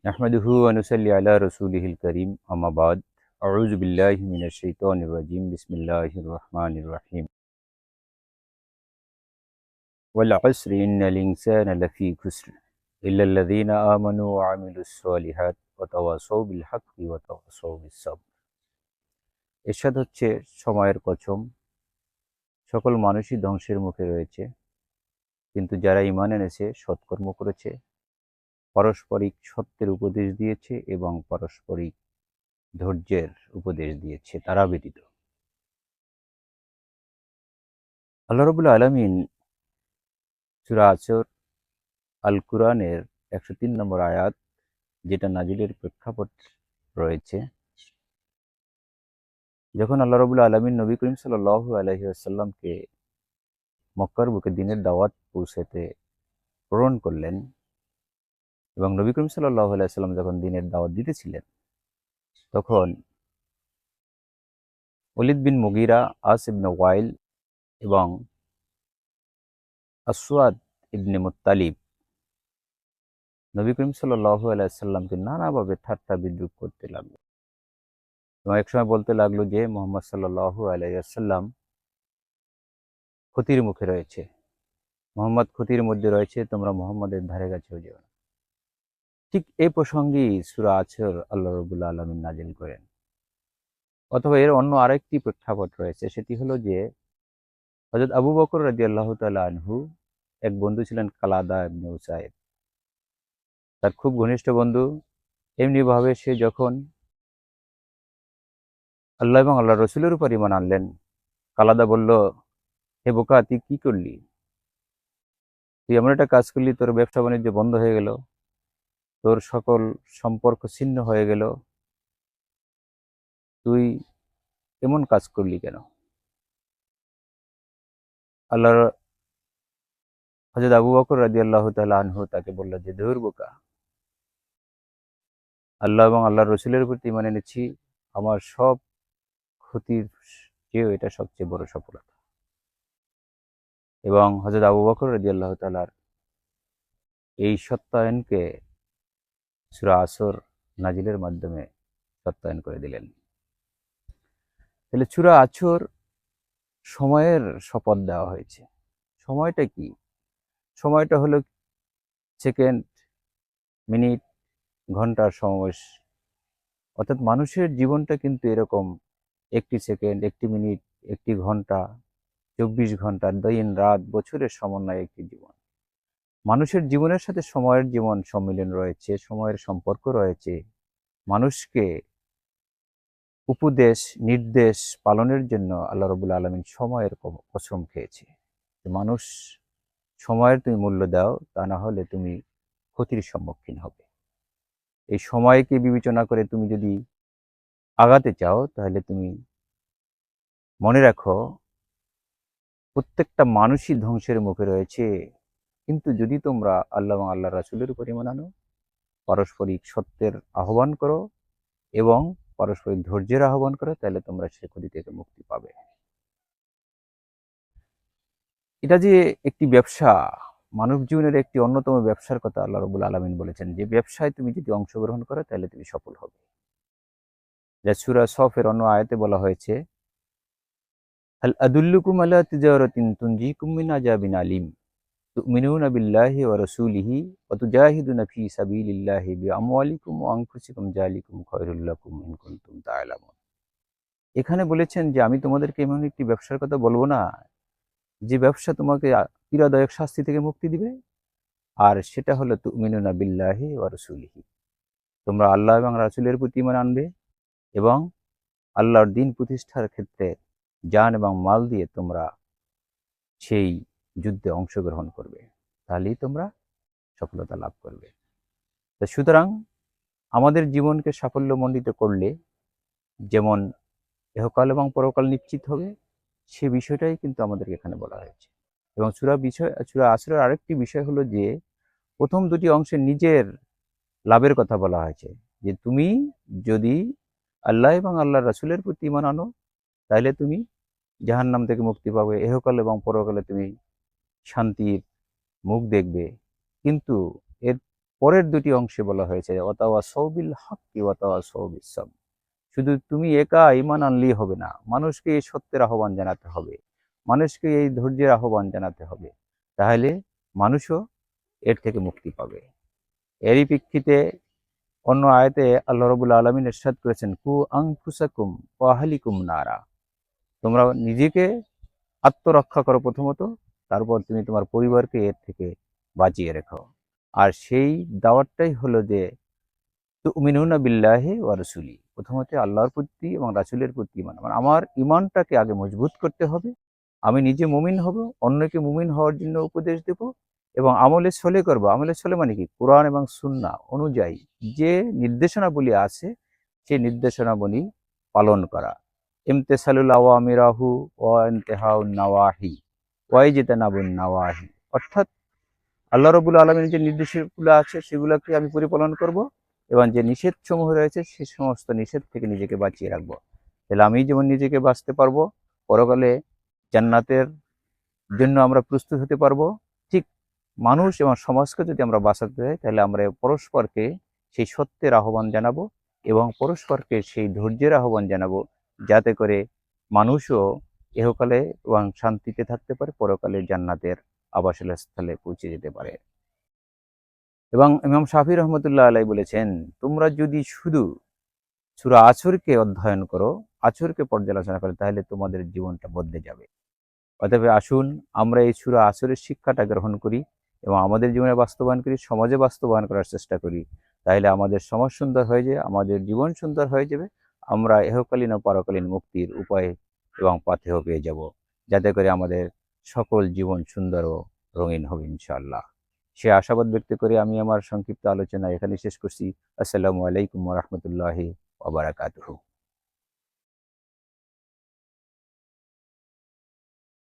نحمده ونصلي على رسوله الكريم أما بعد أعوذ بالله من الشيطان الرجيم بسم الله الرحمن الرحيم والعصر إن الإنسان لفي خسر إلا الذين آمنوا وعملوا الصالحات وتواصوا بالحق وتواصوا بالصبر এরশাদ হচ্ছে সময়ের কসম সকল মানুষই ধ্বংসের মুখে রয়েছে কিন্তু যারা ঈমান এনেছে সৎকর্ম করেছে পারস্পরিক সত্যের উপদেশ দিয়েছে এবং পারস্পরিক ধৈর্যের উপদেশ দিয়েছে তারা ব্যতীত। আল্লাহ রাব্বুল আলামিন সূরা আসর আল কুরআনের 103 নম্বর আয়াত, যেটা নাজিলের প্রেক্ষাপট রয়েছে, যখন আল্লাহ রাব্বুল আলামিন নবী করিম সাল্লাল্লাহু আলাইহি ওয়াসাল্লামকে মক্কার বুকে দ্বীনের দাওয়াত পৌঁছাতে প্রেরণ করলেন এবং নবী করিম সাল্লাল্লাহু আলাইহি ওয়াসাল্লাম যখন দ্বীনের দাওয়াত দিতেছিলেন, তখন ওলীদ বিন মুগীরা, আস ইবনে ওয়াইল এবং আসওয়াদ ইবনে মুত্তালিব নবী করিম সাল্লাল্লাহু আলাইহি ওয়াসাল্লামকে নানাভাবে ঠাট্টা বিদ্রূপ করতে লাগলো এবং একসময় বলতে লাগলো যে মুহাম্মদ সাল্লাল্লাহু আলাইহি ওয়াসাল্লাম ক্ষতির মুখে রয়েছে, মুহাম্মদ ক্ষতির মধ্যে রয়েছে, তোমরা মুহাম্মাদের ধারে কাছেও যেও না। ঠিক এই প্রসঙ্গেই সূরা আসর আল্লাহ রাব্বুল আলামিন নাজিল করেন। অথবা এর অন্য আরেকটি প্রেক্ষাপট রয়েছে, সেটি হলো যে হযরত আবু বকর রাদিয়াল্লাহু তাআলা আনহু এক বন্ধু ছিলেন কালাদা ইবনে উসাইদ, তার খুব ঘনিষ্ঠ বন্ধু। এমনিভাবে সে যখন আল্লাহ এবং আল্লাহ রসুলের উপর ঈমান আনলেন, কালাদা বলল, হে বোকা, তুই কি করলি? তুই এমন একটা কাজ করলি, তোর ব্যবসা বাণিজ্য বন্ধ হয়ে গেল, তোর সকল সম্পর্ক ছিন্ন হয়ে গেল, তুই এমন কাজ করলি কেন? আল্লাহর হযরত আবু বকর রাদিয়াল্লাহু তাআলা আনহু তাকে বলল যে, ধুর বোকা, আল্লাহ এবং আল্লাহর রসুলের প্রতি ঈমান এনেছি, আমার সব ক্ষতির চেয়েও এটা সবচেয়ে বড় সফলতা। এবং হযরত আবু বকর রাদিয়াল্লাহু তাআলার এই সত্যায়নকে সূরা আসর নাজিলের মাধ্যমে সত্যায়ন করে দিলেন। তাহলে সূরা আসর সময়ের শপথ দেওয়া হয়েছে। সময়টা কি? সময়টা হলো সেকেন্ড, মিনিট, ঘন্টার সমাবেশ। অর্থাৎ মানুষের জীবনটা কিন্তু এরকম, একটি সেকেন্ড, একটি মিনিট, একটি ঘন্টা, 24 ঘন্টা, দিন রাত, বছরের সমন্বয়ে একটি জীবন। মানুষের জীবনের সাথে সময়ের জীবন সম্মিলন রয়েছে, সময়ের সম্পর্ক রয়েছে। মানুষকে উপদেশ নির্দেশ পালনের জন্য আল্লাহ রাব্বুল আলামিন সময়ের কসম খেয়েছে। মানুষ, সময়ের তুমি মূল্য দাও, তা না হলে তুমি ক্ষতির সম্মুখীন হবে। এই সময়কে বিবেচনা করে তুমি যদি আগাতে চাও, তাহলে তুমি মনে রাখো প্রত্যেকটা মানুষই ধ্বংসের মুখে রয়েছে, কিন্তু যদি তোমরা আল্লাহ এবং আল্লাহ রাসূলের উপর ঈমান আনো, পারস্পরিক সত্যের আহ্বান করো এবং পারস্পরিক ধৈর্যের আহ্বান করো, তাহলে তোমরা সে ক্ষতি থেকে মুক্তি পাবে। এটা যে একটি ব্যবসা, মানব জীবনের একটি অন্যতম ব্যবসার কথা আল্লাহ রাব্বুল আলামিন বলেছেন, যে ব্যবসায় তুমি যদি অংশগ্রহণ করো তাহলে তুমি সফল হবে। যা সূরা সফের অন্য আয়াতে বলা হয়েছে, হাল আদুল্লুকুম আলা তিজারাতিন তুনজিকুম মিন আযাবিন আলিম তুমিনুনা বিল্লাহি ওয়া রাসূলিহি ওয়া তুজাহিদুনা ফি সাবিলিল্লাহি বিআমওয়ালিকুম ওয়া আনফুসিকুম যালিকুম খায়রুল লাকুম ইন কুনতুম তা'লামুন। এখানে বলেছেন যে আমি তোমাদেরকে এমন একটি ব্যবসার কথা বলবো না, যে ব্যবসা তোমাকে পীড়াদায়ক শাস্তি থেকে মুক্তি দিবে, আর সেটা হলো তুমিনুনা বিল্লাহি ওয়া রাসূলিহি, তোমরা আল্লাহ এবং রাসূলের প্রতি ঈমান আনবে এবং আল্লাহর দ্বীন প্রতিষ্ঠার ক্ষেত্রে জান এবং মাল দিয়ে তোমরা সেই যুদ্ধে অংশগ্রহণ করবে, তাহলেই তোমরা সফলতা লাভ করবে। তো সুতরাং আমাদের জীবনকে সাফল্যমণ্ডিত করলে যেমন ইহকাল এবং পরকাল নিশ্চিত হবে, সে বিষয়টাই কিন্তু আমাদেরকে এখানে বলা হয়েছে। এবং সূরা আসরের আরেকটি বিষয় হলো যে প্রথম দুটি অংশে নিজের লাভের কথা বলা হয়েছে, যে তুমি যদি আল্লাহ এবং আল্লাহর রাসূলের প্রতি ঈমান আনো, তাহলে তুমি জাহান্নাম থেকে মুক্তি পাবে, ইহকাল এবং পরকালে তুমি শান্তির মুখ দেখবে। কিন্তু এর পরের দুটি অংশে বলা হয়েছে ওয়াতাওয়াসাউ বিল হাক্কি ওয়াতাওয়াসাউ বিস সাবর। শুধু তুমি একা ঈমান আনলেই হবে না, মানুষকে এই সত্যের আহ্বান জানাতে হবে, মানুষকে এই ধৈর্যের আহ্বান জানাতে হবে, তাহলে মানুষও এর থেকে মুক্তি পাবে। এরই প্রেক্ষিতে অন্য আয়াতে আল্লাহ রাব্বুল আলামিন ইরশাদ করেছেন, কু আনফুসাকুম ওয়া আহলিকুম নারা। তোমরা নিজেকে আত্মরক্ষা করো প্রথমত, তারপর তুমি তোমার পরিবারকে এর থেকে বাঁচিয়ে রেখো। আর সেই দাওয়াতটাই হলো যে তুমিনুনা বিল্লাহি ওয়া রাসূলি, প্রথমত আল্লাহর প্রতি এবং রাসূলের প্রতি ঈমান। মানে আমার ঈমানটাকে আগে মজবুত করতে হবে, আমি নিজে মুমিন হব, অন্যকে মুমিন হওয়ার জন্য উপদেশ দেব এবং আমলে ছলে করব। আমলে ছলে মানে কি, কোরআন এবং সুন্নাহ অনুযায়ী যে নির্দেশনাবলী আছে সেই নির্দেশনাবলী পালন করা। ইমতিসালুল আওয়ামিরাহু ওয়া ইনতিহাউন নাওয়াহি ওয়া ইজতিনাবুন নাওয়াহি, অর্থাৎ আল্লাহ রাব্বুল আলামিনের যে নির্দেশগুলো আছে সেগুলোকে আমি পরিপালন করব এবং যে নিষেধসমূহ রয়েছে সে সমস্ত নিষেধ থেকে নিজেকে বাঁচিয়ে রাখবো। তাহলে আমি যেমন নিজেকে বাঁচতে পারবো, পরকালে জান্নাতের জন্য আমরা প্রস্তুত হতে পারবো, ঠিক মানুষ এবং সমাজকে যদি আমরা বাঁচাতে চাই তাহলে আমরা পরস্পরকে সেই সত্যের আহ্বান জানাবো এবং পরস্পরকে সেই ধৈর্যের আহ্বান জানাবো, যাতে করে মানুষও ইহকালে এবং শান্তিতে থাকতে পারে, পরকালে জান্নাতের আবাসস্থলে স্থলে পৌঁছে যেতে পারে। এবং ইমাম শাফি রহমতুল্লাহ আলাই বলেছেন, তোমরা যদি শুধু সূরা আসরকে অধ্যয়ন করো, আসরকে পর্যালোচনা করো, তাহলে তোমাদের জীবনটা বদলে যাবে। অতএব আসুন আমরা এই সূরা আসরের শিক্ষাটা গ্রহণ করি এবং আমাদের জীবনে বাস্তবায়ন করি, সমাজে বাস্তবায়ন করার চেষ্টা করি। তাহলে আমাদের সমাজ সুন্দর হয়ে যাবে, আমাদের জীবন সুন্দর হয়ে যাবে, আমরা ইহকালীন ও পরকালীন মুক্তির উপায় এবং পাথেয় পেয়ে যাব, যাতে করে আমাদের সকল জীবন সুন্দর ও রঙিন হবে ইনশাআল্লাহ। সে আশাবাদ ব্যক্ত করে আমি আমার সংক্ষিপ্ত আলোচনা এখানে শেষ করছি। আসসালামু আলাইকুম ওয়া রাহমাতুল্লাহি ওয়া বারাকাতুহু।